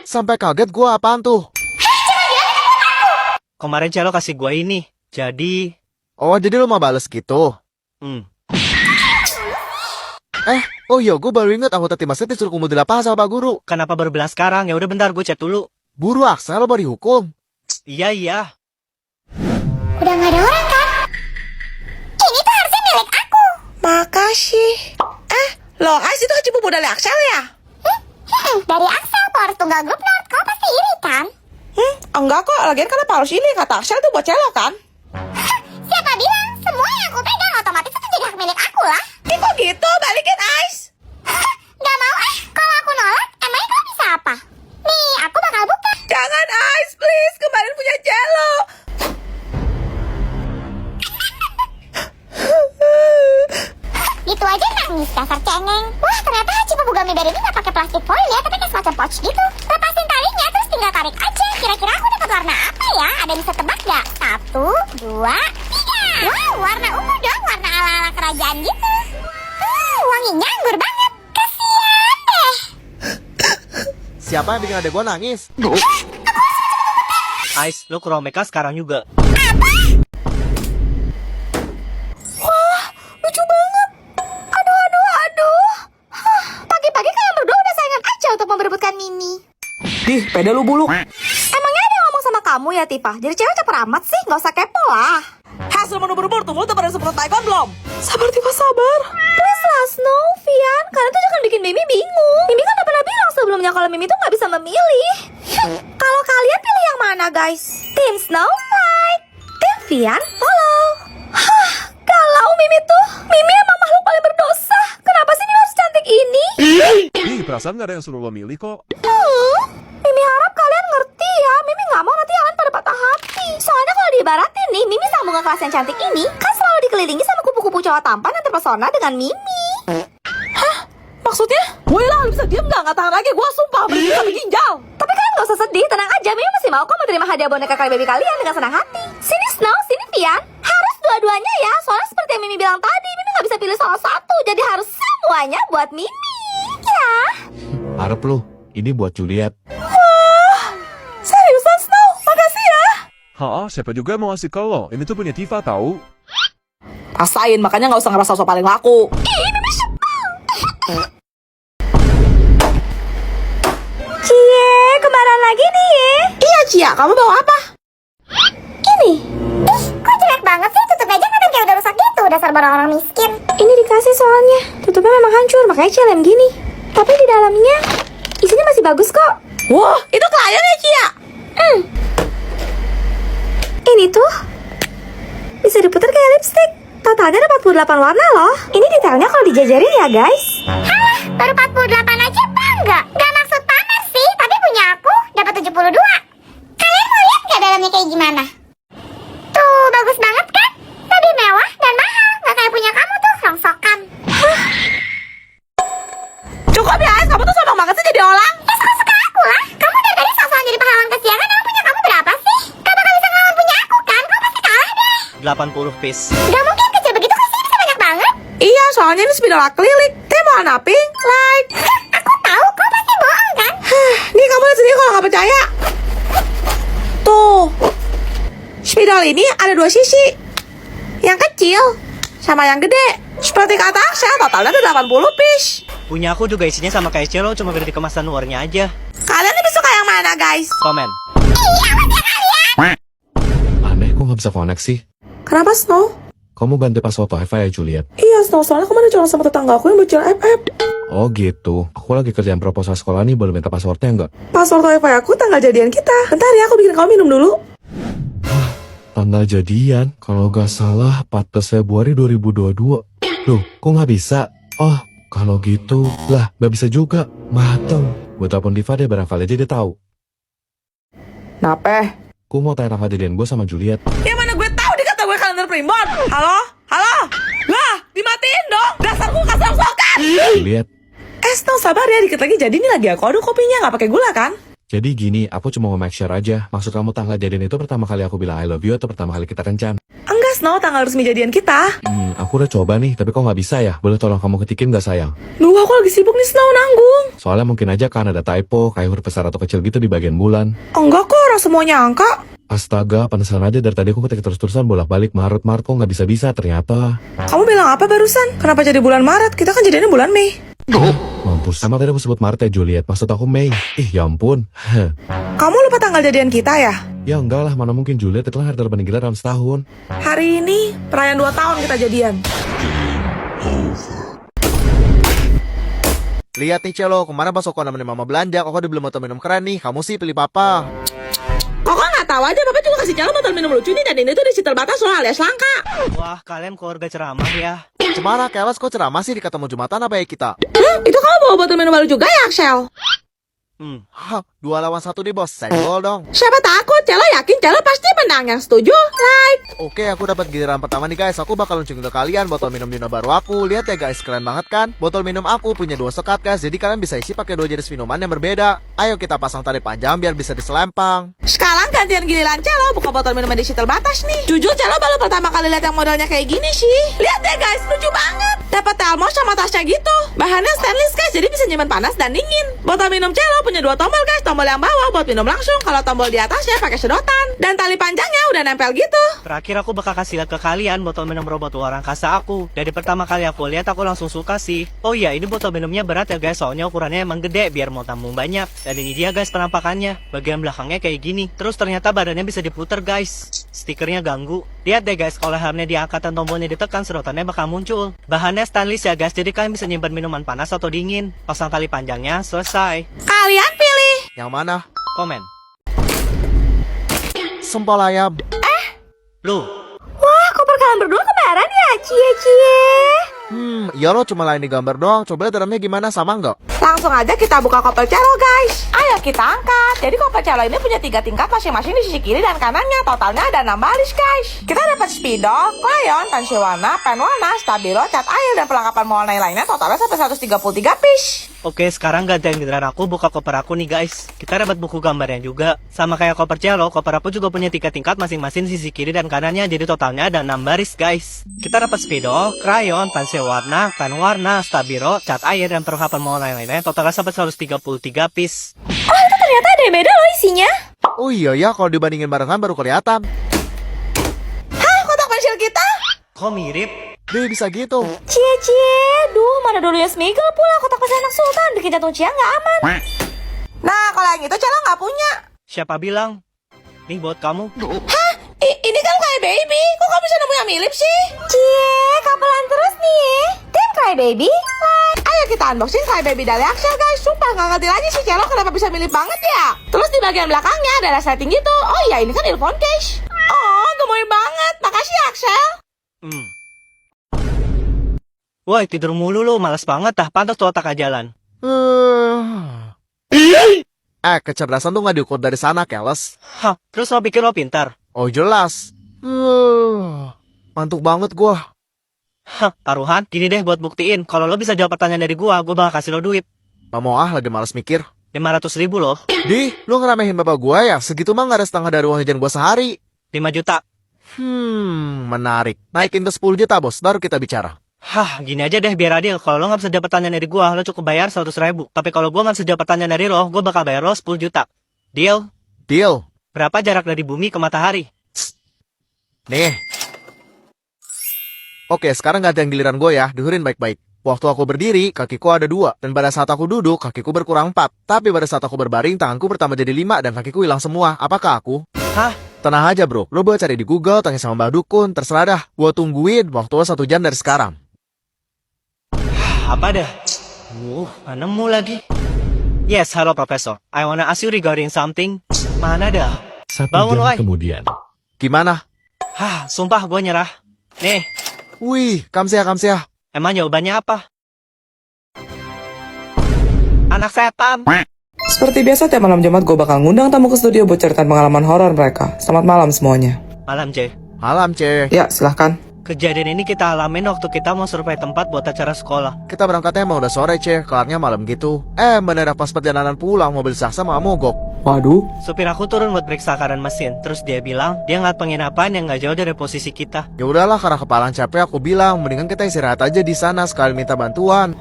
Sampai kaget gua, apaan tuh? Kemarin Celo kasih gua ini. Jadi... Oh, jadi lu mau bales gitu? Oh iya, gue baru inget aku tadi masih disuruh kumpul di lapangan sama Pak Guru. Kenapa baru bilang sekarang? Ya udah bentar, gue chat dulu. Buru Aksa, lo mau dihukum. Iya. Udah gak ada orang kan? Ini tuh harusnya milik aku. Makasih. Loh, Ais itu haji pupu dari Aksel ya? Dari Axel, Power Tunggal Grup Nord. Kau pasti iri kan? Enggak kok, lagian karena harus ini kata Aksel tuh buat Celo kan? Siapa bilang? Semua yang aku pegang otomatis itu jadi hak milik aku lah. Ih kok gitu, balikin Ais. Gak mau kalau aku nolak, emangnya kau bisa apa? Nih, aku bakal buka. Jangan Ais, please, kemarin punya Celo. Gitu aja nangis, dasar cengeng. Wah, ternyata Hachi Bubugami Berry ini gak pakai plastik foil ya, tapi kayak semacam pouch gitu. Lepasin talinya, terus tinggal tarik aja. Kira-kira aku dapat warna apa ya? Ada yang bisa tebak gak? 1, 2, 3. Wow, warna ungu dong, warna ala-ala kerajaan gitu. Wanginya anggur banget. Kasian deh. Siapa yang bikin adek gua nangis? Ais, lo ke Romeka sekarang juga. Lucu banget. Aduh. Pagi-pagi kalian berdua udah saingan aja untuk memperebutkan Mimi. Ih, peda lu bulu. Emangnya ada yang ngomong sama kamu ya, Tifa? Jadi cewek caper amat sih, gak usah kepo lah. Hasil mau berburu tuh, udah pada semprot Taikon belum? Sabar, Tifa, sabar. Please lah, Snow, Vian. Kalian tuh jangan bikin Mimi bingung. Mimi kan udah pernah bilang sebelumnya kalau Mimi tuh gak bisa memilih. Kalau kalian pilih yang mana, guys? Tim Snow White, Tim Vian, follow. Kalau Mimi tuh, Mimi emang makhluk paling berdosa. Kenapa sih Mimi harus cantik ini? Ih, perasaan gak ada yang suruh lo milih kok. Mimi harap kalian ngerti ya. Mimi gak mau nanti kalian pada patah hati. Soalnya kalau diibaratin nih, Mimi sama bunga kelas yang cantik ini kan selalu dikelilingi sama kupu-kupu cowok tampan yang terpesona dengan Mimi. Maksudnya? Woi lah, lu bisa diem gak tahan lagi, gua sumpah beli sampai ginjal. Tapi kalian gak usah sedih, tenang aja. Mimi masih mau kok menerima hadiah boneka kali baby kalian dengan senang hati. Sini Snow, sini Vian. Harus dua-duanya ya. Soalnya seperti yang Mimi bilang tadi, Mimi gak bisa pilih salah satu. Jadi harus semuanya buat Mimi. Ya. Harap lu, ini buat Juliet. Seriusan Snow, makasih ya. Siapa juga mau ngasih ke lo? Ini tuh punya Tifa tahu. Rasain, makanya gak usah ngerasa so paling laku. Cie, kembaran lagi nih ya. Iya Cia, kamu bawa apa? Ini. Kok jelek banget sih? Tutup aja kan kayak udah rusak gitu. Dasar orang miskin. Ini dikasih soalnya. Tutupnya memang hancur, makanya celem gini. Tapi di dalamnya isinya masih bagus kok. Wah, itu klien ya Cia? Ini tuh bisa diputar kayak lipstick. Totalnya ada 48 warna loh. Ini detailnya kalau dijajarin ya guys. Halah, baru 48 aja bangga. Gak maksud pamer sih, tapi punya aku dapat 72. Kalian mau lihat gak dalamnya kayak gimana? Tuh, bagus banget kan? Lebih mewah dan mahal. Gak kayak punya kamu tuh, rongsokan. Cukup ya Ais, kamu tuh sombong banget sih jadi orang. Ya suka-suka aku lah. Kamu dari tadi sok-sokan jadi pahlawan kesiangan. Emang punya kamu berapa sih? Gak bakal bisa ngelawan punya aku kan? Kau pasti kalah deh. 80 piece. Gak mungkin kecil begitu kan sih, bisa banyak banget. Iya, soalnya ini spidol akrilik. Teh mau warna pink, like. Aku tahu, kau pasti bohong kan? Nih kamu lihat sendiri kalau gak percaya. Tuh, spidol ini ada 2 sisi. Yang kecil sama yang gede. Seperti kata Aksel, totalnya ada 80 piece. Punya aku juga isinya sama kayak Celo, cuma beda di kemasan luarnya aja. Kalian lebih suka yang mana guys? Komen. Aneh, kok gak bisa connect sih? Kenapa Snow? Kamu ganti password wifi ya, Juliet? Iya Snow, soalnya kemarin curang sama tetangga aku yang bocil FF. Oh gitu. Aku lagi kerjaan proposal sekolah nih, boleh minta passwordnya nggak? Password wifi aku tanggal jadian kita. Bentar ya, aku bikin kamu minum dulu. Tanggal jadian, kalau nggak salah 14 Februari 2022. Loh, kok nggak bisa? Oh, kalau gitu, lah nggak bisa juga. Mateng. Gue telepon Diva deh, barangkali aja dia tahu. Napeh? Gue mau tanya tanggal jadian gue sama Juliet. Ya mana gue tahu dia kata gue kalender primbon. Halo? Halo? Lah, dimatiin dong. Dasar gue kasar sokan. Juliet, Snow sabar ya, dikit lagi jadi ini lagi aku aduk kopinya, nggak pakai gula kan? jadi gini, aku cuma mau make sure aja. Maksud kamu tanggal jadian itu pertama kali aku bilang I love you atau pertama kali kita kencan? Enggak Snow tanggal resmi jadian kita. Aku udah coba nih, tapi kok nggak bisa ya? Boleh tolong kamu ketikin nggak sayang? Duh, aku lagi sibuk nih Snow, nanggung. Soalnya mungkin aja kan ada typo, kayak huruf besar atau kecil gitu di bagian bulan. Enggak kok, orang semuanya angka. Astaga, penasaran aja dari tadi aku ketik terus-terusan bolak-balik Maret kok nggak bisa-bisa ternyata. Kamu bilang apa barusan? Kenapa jadi bulan Maret? Kita kan jadiannya bulan Mei. Mampus, emang tadi aku sebut Maret ya Juliet, maksud aku Mei. Ih, ya ampun. Kamu lupa tanggal jadian kita ya? Ya enggak lah, mana mungkin Juliet, itulah hari terpaling gila dalam setahun. Hari ini perayaan 2 tahun kita jadian. Lihat nih Celo, kemarin pas aku nemenin mama belanja, kok dia belum botol minum keren nih. Kamu sih pilih papa. Kok nggak tahu aja, Bapak juga kasih Celo botol minum lucu nih, dan ini tuh di sitel batas loh alias langka. Wah, kalian keluarga ceramah ya. Cemara, kelas kok ceramah sih dikata mau Jumatan apa ya kita? Itu kamu bawa botol minum baru juga ya, Axel? Hah, 2 lawan 1 nih bos, senggol dong. Siapa takut, Celo yakin Celo pasti menang. Yang setuju, like. Oke, aku dapat giliran pertama nih guys. Aku bakal luncurkan ke kalian botol minum Dino baru aku. Lihat ya guys, keren banget kan? Botol minum aku punya 2 sekat guys. Jadi kalian bisa isi pakai 2 jenis minuman yang berbeda. Ayo kita pasang tali panjang biar bisa diselempang. Sekarang gantian giliran Celo buka botol minum di sitel batas nih. Jujur Celo baru pertama kali lihat yang modelnya kayak gini sih. Lihat deh guys, lucu banget. Dapat telmos sama tasnya gitu. Bahannya stainless guys, jadi bisa nyimpan panas dan dingin. Botol minum Celo punya 2 tombol guys. Tombol yang bawah buat minum langsung. Kalau tombol di atasnya pakai sedotan. Dan tali panjangnya udah nempel gitu. Terakhir aku bakal kasih lihat ke kalian botol minum robot luar angkasa aku. Dari pertama kali aku lihat aku langsung suka sih. Oh iya, ini botol minumnya berat ya guys, soalnya ukurannya emang gede biar mau tampung banyak. Dan ini dia guys penampakannya. Bagian belakangnya kayak gini. Terus ternyata badannya bisa diputer guys. Stikernya ganggu. Lihat deh guys, kalau helmnya diangkat dan tombolnya ditekan, sedotannya bakal muncul. Bahannya stainless ya guys, jadi kalian bisa nyimpan minuman panas atau dingin. Pasang tali panjangnya, selesai. Kalian pilih. Yang mana? Komen. Sempol ayam. Lu, Wah, koper kalian berdua kembaran ya? Cie-cie. Iya lo cuma lain di gambar doang. Coba lihat dalamnya gimana, sama nggak? Langsung aja kita buka koper Celo guys. Ayo kita angkat. Jadi koper Celo ini punya 3 tingkat masing-masing di sisi kiri dan kanannya. Totalnya ada 6 baris guys. Kita dapat spidol, crayon, pensil warna, pen warna, stabilo, cat air, dan perlengkapan mewarnai lainnya. Totalnya sampai 133 piece. oke, sekarang gantian giliran aku buka koper aku nih guys. Kita dapat buku gambarnya juga. Sama kayak koper Celo, koper aku juga punya 3 tingkat masing-masing sisi kiri dan kanannya. Jadi totalnya ada 6 baris guys. Kita dapat spidol, crayon, pensil warna, pen warna, stabilo, cat air, dan perlengkapan mewarnai lainnya. Totalnya sampai 133 piece. Oh, itu ternyata ada yang beda loh isinya. Oh iya ya, kalau dibandingin barengan baru kelihatan. Hah, kotak pensil kita? Kok mirip? Dia bisa gitu. Cie-cie. Duh, mana dulu ya Smiggle pula kotak pensil anak sultan. Bikin jantung Cia nggak aman. Nah, kalau yang itu Celo nggak punya. Siapa bilang? Nih buat kamu. Hah? Ini kan Cry Baby. Kok kamu bisa nemu yang mirip sih? Cie, kapelan terus nih. Tim Cry Baby. Ayo kita unboxing Cry Baby dari Axel guys. Sumpah nggak ngerti lagi sih Celo kenapa bisa mirip banget ya. Terus di bagian belakangnya ada resleting gitu. Oh iya, ini kan earphone case. Oh, gemoy banget. Makasih Axel. Woi, tidur mulu lu, males banget dah. Pantas tuh otak jalan. Kecerdasan tuh nggak diukur dari sana, keles. Hah, terus lo pikir lo pintar? Oh jelas. Mantuk banget gua. Hah, taruhan. Gini deh buat buktiin. Kalau lo bisa jawab pertanyaan dari gua bakal kasih lo duit. Gak mau lagi males mikir. 500.000 loh. Di, lu ngeremehin bapak gua ya? Segitu mah nggak ada setengah dari uang jajan gua sehari. 5 juta. Menarik. Naikin ke 10 juta bos, baru kita bicara. Hah, gini aja deh biar adil. Kalau lo gak bisa jawab pertanyaan dari gua, lo cukup bayar 100.000. Tapi kalau gua gak bisa jawab pertanyaan dari lo, gua bakal bayar lo 10 juta. Deal? Deal. Berapa jarak dari bumi ke matahari? Nih. Oke, sekarang gantian giliran gue ya. Dengerin baik-baik. Waktu aku berdiri, kakiku ada 2. Dan pada saat aku duduk, kakiku berkurang 4. Tapi pada saat aku berbaring, tanganku bertambah jadi 5 dan kakiku hilang semua. Apakah aku? Hah? Tenang aja bro, lo boleh cari di Google, tanya sama Mbak Dukun, terserah dah. Gue tungguin waktu 1 jam dari sekarang. Apa dah? Gak nemu lagi. Yes, halo Profesor. I wanna ask you regarding something. Mana dah? 1 Bangun, jam woy. kemudian. Gimana? Hah, sumpah gue nyerah. Nih, Wih, kamsia. emang jawabannya apa? Anak setan. Seperti biasa tiap malam Jumat gue bakal ngundang tamu ke studio buat ceritain pengalaman horor mereka. Selamat malam semuanya. Malam, C. Malam, C. Ya, silahkan. Kejadian ini kita alamin waktu kita mau survei tempat buat acara sekolah. Kita berangkatnya emang udah sore, Ceh. Kelarnya malam gitu. Mendadak pas perjalanan pulang, mobil Saksa malah mogok. Waduh. Supir aku turun buat periksa keadaan mesin. Terus dia bilang, dia ngeliat penginapan yang gak jauh dari posisi kita. Ya udahlah, karena kepalang capek aku bilang, mendingan kita istirahat aja di sana sekali minta bantuan.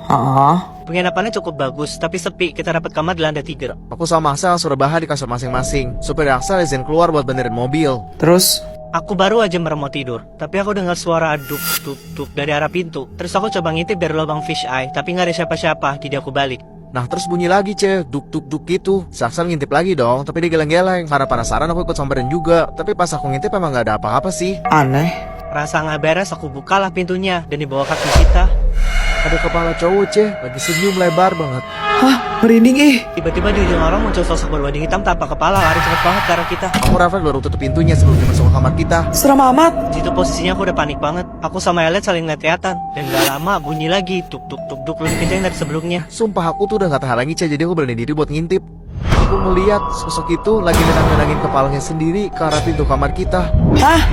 Penginapannya cukup bagus, tapi sepi. Kita dapat kamar di lantai 3. Aku sama Axel sudah bahas di kasur masing-masing. Supir Axel izin keluar buat benerin mobil. Terus? Aku baru aja merem tidur, tapi aku dengar suara duk dari arah pintu. Terus aku coba ngintip dari lubang fish eye, tapi nggak ada siapa-siapa. Jadi aku balik. Nah terus bunyi lagi, Ceh, duk gitu. Si Axel ngintip lagi dong, tapi dia geleng-geleng. Karena penasaran aku ikut samperin juga. Tapi pas aku ngintip emang gak ada apa-apa sih. Aneh. Rasa nggak beres, aku bukalah pintunya dan dibawa kaki kita. Ada kepala cowok, Ceh, lagi senyum lebar banget. Hah, merinding ih. Tiba-tiba di ujung orang muncul sosok berwajah hitam tanpa kepala, lari cepet banget ke arah kita. Aku refleks baru tutup pintunya sebelum dia masuk ke kamar kita. Serem amat. Di situ posisinya aku udah panik banget. Aku sama Elliot saling lihat-lihatan. Dan gak lama bunyi lagi duk lebih kencang dari sebelumnya. Sumpah aku tuh udah gak tahan lagi, Ceh, jadi aku berani diri buat ngintip. Aku melihat sosok itu lagi menang-menangin kepalanya sendiri ke arah pintu kamar kita. Hah?